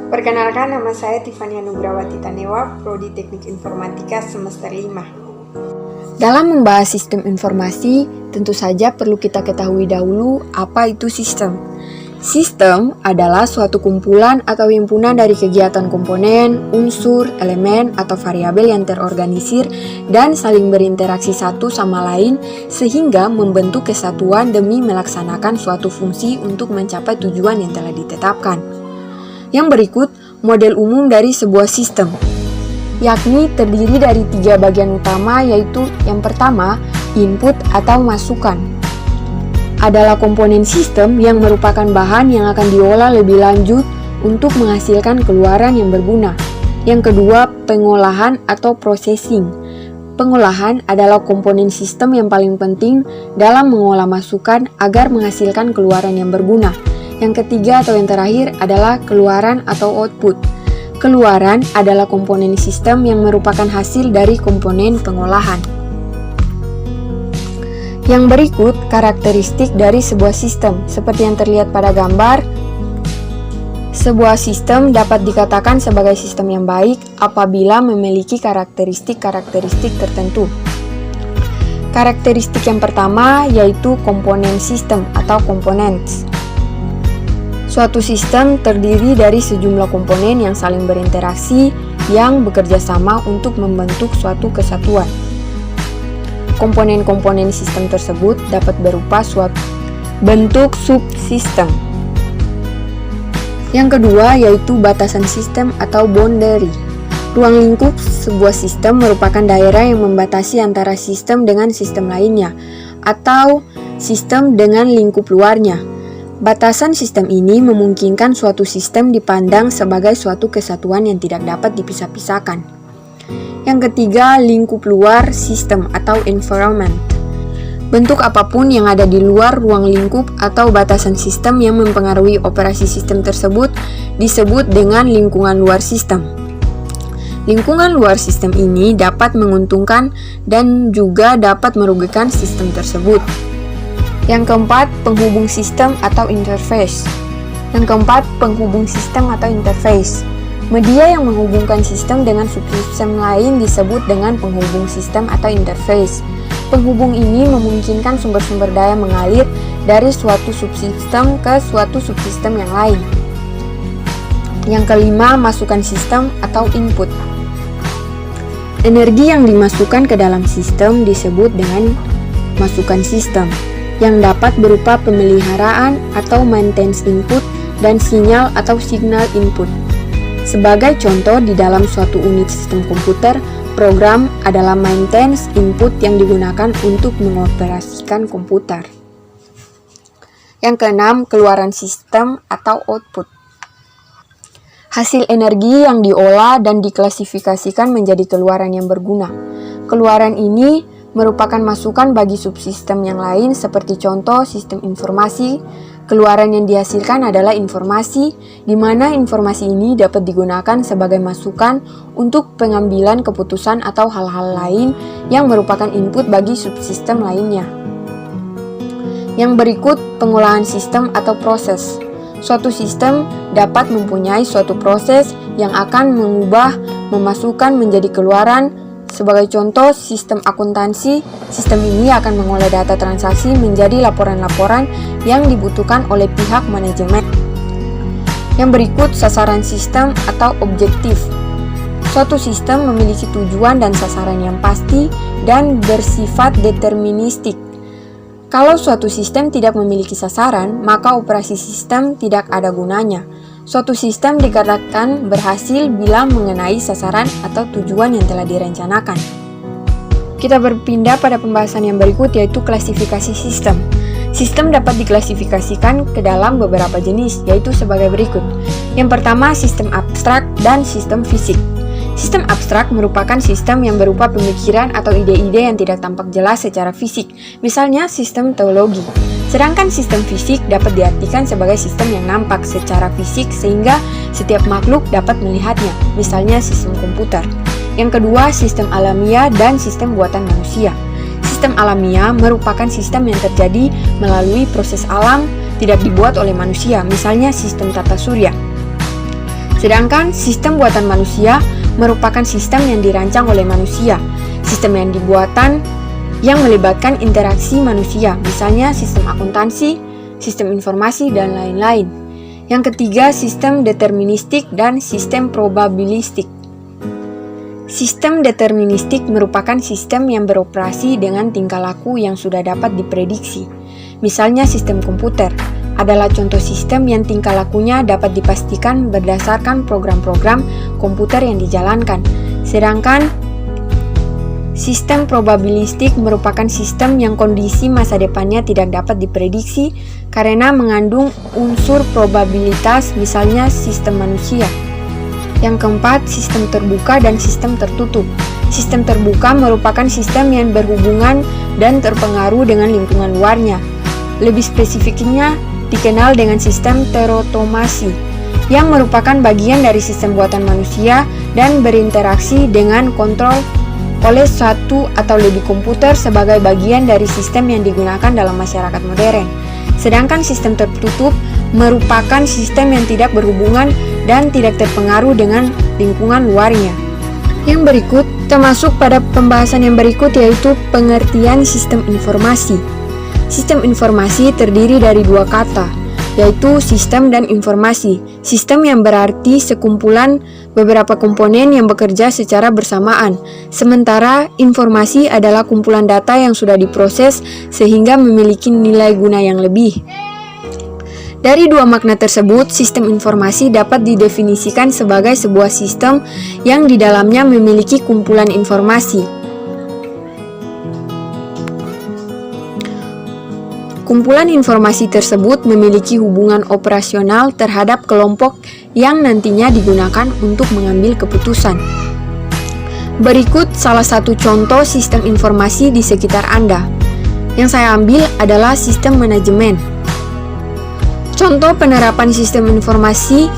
Perkenalkan, nama saya Tiffany Anugrawati Tanewa, Prodi Teknik Informatika semester 5. Dalam membahas sistem informasi, tentu saja perlu kita ketahui dahulu apa itu sistem. Sistem adalah suatu kumpulan atau himpunan dari kegiatan komponen, unsur, elemen, atau variabel yang terorganisir dan saling berinteraksi satu sama lain sehingga membentuk kesatuan demi melaksanakan suatu fungsi untuk mencapai tujuan yang telah ditetapkan. Yang berikut model umum dari sebuah sistem, yakni terdiri dari 3 bagian utama, yaitu yang pertama, input atau masukan. Adalah komponen sistem yang merupakan bahan yang akan diolah lebih lanjut untuk menghasilkan keluaran yang berguna. Yang kedua, pengolahan atau processing. Pengolahan adalah komponen sistem yang paling penting dalam mengolah masukan agar menghasilkan keluaran yang berguna. Yang ketiga atau yang terakhir adalah keluaran atau output. Keluaran adalah komponen sistem yang merupakan hasil dari komponen pengolahan. Yang berikut karakteristik dari sebuah sistem. Seperti yang terlihat pada gambar, sebuah sistem dapat dikatakan sebagai sistem yang baik apabila memiliki karakteristik-karakteristik tertentu. Karakteristik yang pertama yaitu komponen sistem atau components. Suatu sistem terdiri dari sejumlah komponen yang saling berinteraksi yang bekerja sama untuk membentuk suatu kesatuan. Komponen-komponen sistem tersebut dapat berupa suatu bentuk subsistem. Yang kedua yaitu batasan sistem atau boundary. Ruang lingkup sebuah sistem merupakan daerah yang membatasi antara sistem dengan sistem lainnya atau sistem dengan lingkup luarnya. Batasan sistem ini memungkinkan suatu sistem dipandang sebagai suatu kesatuan yang tidak dapat dipisah-pisahkan. Yang ketiga, lingkup luar sistem atau environment. Bentuk apapun yang ada di luar ruang lingkup atau batasan sistem yang mempengaruhi operasi sistem tersebut disebut dengan lingkungan luar sistem. Lingkungan luar sistem ini dapat menguntungkan dan juga dapat merugikan sistem tersebut. Yang keempat, penghubung sistem atau interface. Media yang menghubungkan sistem dengan subsistem lain disebut dengan penghubung sistem atau interface. Penghubung ini memungkinkan sumber-sumber daya mengalir dari suatu subsistem ke suatu subsistem yang lain. Yang kelima, masukan sistem atau input. Energi yang dimasukkan ke dalam sistem disebut dengan masukan sistem, yang dapat berupa pemeliharaan atau maintenance input dan sinyal atau signal input. Sebagai contoh, di dalam suatu unit sistem komputer, program adalah maintenance input yang digunakan untuk mengoperasikan komputer. Yang keenam, keluaran sistem atau output. Hasil energi yang diolah dan diklasifikasikan menjadi keluaran yang berguna. Keluaran ini merupakan masukan bagi subsistem yang lain, seperti contoh sistem informasi. Keluaran yang dihasilkan adalah informasi, di mana informasi ini dapat digunakan sebagai masukan untuk pengambilan keputusan atau hal-hal lain yang merupakan input bagi subsistem lainnya. Yang berikut, pengolahan sistem atau proses. Suatu sistem dapat mempunyai suatu proses yang akan memasukkan menjadi keluaran. Sebagai contoh, sistem akuntansi, sistem ini akan mengolah data transaksi menjadi laporan-laporan yang dibutuhkan oleh pihak manajemen. Yang berikut, sasaran sistem atau objektif. Suatu sistem memiliki tujuan dan sasaran yang pasti dan bersifat deterministik. Kalau suatu sistem tidak memiliki sasaran, maka operasi sistem tidak ada gunanya. Suatu sistem dikatakan berhasil bila mengenai sasaran atau tujuan yang telah direncanakan. Kita berpindah pada pembahasan yang berikut, yaitu klasifikasi sistem. Sistem dapat diklasifikasikan ke dalam beberapa jenis, yaitu sebagai berikut. Yang pertama, sistem abstrak dan sistem fisik. Sistem abstrak merupakan sistem yang berupa pemikiran atau ide-ide yang tidak tampak jelas secara fisik, misalnya sistem teologi. Sedangkan sistem fisik dapat diartikan sebagai sistem yang nampak secara fisik sehingga setiap makhluk dapat melihatnya, misalnya sistem komputer. Yang kedua, sistem alamiah dan sistem buatan manusia. Sistem alamiah merupakan sistem yang terjadi melalui proses alam, tidak dibuat oleh manusia, misalnya sistem tata surya. Sedangkan sistem buatan manusia merupakan sistem yang dirancang oleh manusia, sistem yang dibuatan yang melibatkan interaksi manusia, misalnya sistem akuntansi, sistem informasi, dan lain-lain. Yang ketiga, sistem deterministik dan sistem probabilistik. Sistem deterministik merupakan sistem yang beroperasi dengan tingkah laku yang sudah dapat diprediksi. Misalnya sistem komputer adalah contoh sistem yang tingkah lakunya dapat dipastikan berdasarkan program-program komputer yang dijalankan. Sedangkan sistem probabilistik merupakan sistem yang kondisi masa depannya tidak dapat diprediksi karena mengandung unsur probabilitas, misalnya sistem manusia. Yang keempat, sistem terbuka dan sistem tertutup. Sistem terbuka merupakan sistem yang berhubungan dan terpengaruh dengan lingkungan luarnya. Lebih spesifiknya, dikenal dengan sistem terotomasi, yang merupakan bagian dari sistem buatan manusia dan berinteraksi dengan kontrol oleh satu atau lebih komputer sebagai bagian dari sistem yang digunakan dalam masyarakat modern. Sedangkan sistem tertutup merupakan sistem yang tidak berhubungan dan tidak terpengaruh dengan lingkungan luarnya. Yang berikut termasuk pada pembahasan yang berikut, yaitu pengertian sistem informasi. Sistem informasi terdiri dari dua kata, yaitu sistem dan informasi. Sistem yang berarti sekumpulan beberapa komponen yang bekerja secara bersamaan, sementara informasi adalah kumpulan data yang sudah diproses sehingga memiliki nilai guna yang lebih. Dari dua makna tersebut, sistem informasi dapat didefinisikan sebagai sebuah sistem yang di dalamnya memiliki kumpulan informasi. Kumpulan informasi tersebut memiliki hubungan operasional terhadap kelompok yang nantinya digunakan untuk mengambil keputusan. Berikut salah satu contoh sistem informasi di sekitar Anda. Yang saya ambil adalah sistem manajemen. Contoh penerapan sistem informasi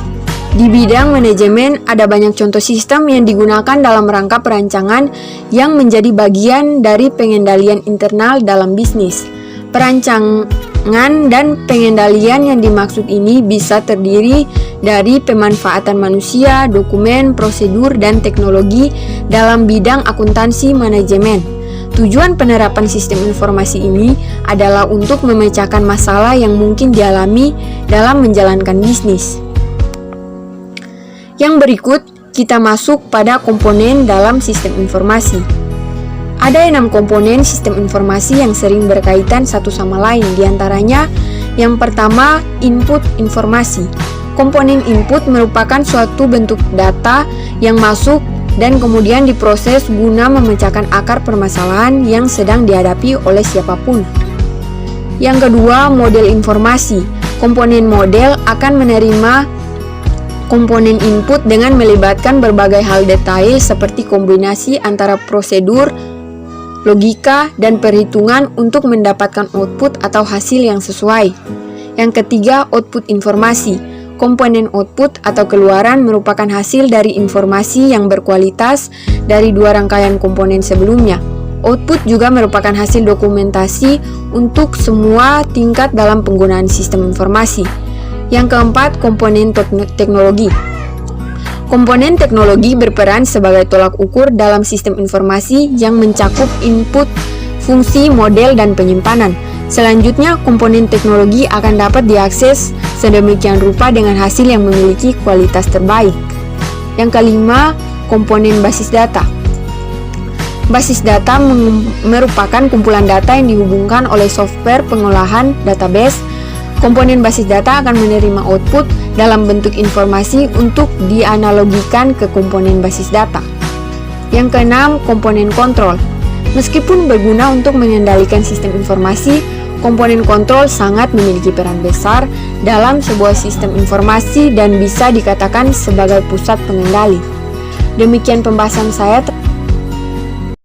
di bidang manajemen, ada banyak contoh sistem yang digunakan dalam rangka perancangan yang menjadi bagian dari pengendalian internal dalam bisnis. Perancangan dan pengendalian yang dimaksud ini bisa terdiri dari pemanfaatan manusia, dokumen, prosedur, dan teknologi dalam bidang akuntansi manajemen. Tujuan penerapan sistem informasi ini adalah untuk memecahkan masalah yang mungkin dialami dalam menjalankan bisnis. Yang berikut, kita masuk pada komponen dalam sistem informasi. Ada 6 komponen sistem informasi yang sering berkaitan satu sama lain, diantaranya yang pertama, input informasi. Komponen input merupakan suatu bentuk data yang masuk dan kemudian diproses guna memecahkan akar permasalahan yang sedang dihadapi oleh siapapun. Yang kedua, model informasi. Komponen model akan menerima komponen input dengan melibatkan berbagai hal detail seperti kombinasi antara prosedur, logika, dan perhitungan untuk mendapatkan output atau hasil yang sesuai. Yang ketiga, output informasi. Komponen output atau keluaran merupakan hasil dari informasi yang berkualitas dari dua rangkaian komponen sebelumnya. Output juga merupakan hasil dokumentasi untuk semua tingkat dalam penggunaan sistem informasi. Yang keempat, komponen teknologi. Komponen teknologi berperan sebagai tolak ukur dalam sistem informasi yang mencakup input, fungsi, model, dan penyimpanan. Selanjutnya, komponen teknologi akan dapat diakses sedemikian rupa dengan hasil yang memiliki kualitas terbaik. Yang kelima, komponen basis data. Basis data merupakan kumpulan data yang dihubungkan oleh software pengolahan database. Komponen basis data akan menerima output dalam bentuk informasi untuk dianalogikan ke komponen basis data. Yang keenam, komponen kontrol. Meskipun berguna untuk mengendalikan sistem informasi, komponen kontrol sangat memiliki peran besar dalam sebuah sistem informasi dan bisa dikatakan sebagai pusat pengendali. Demikian pembahasan saya.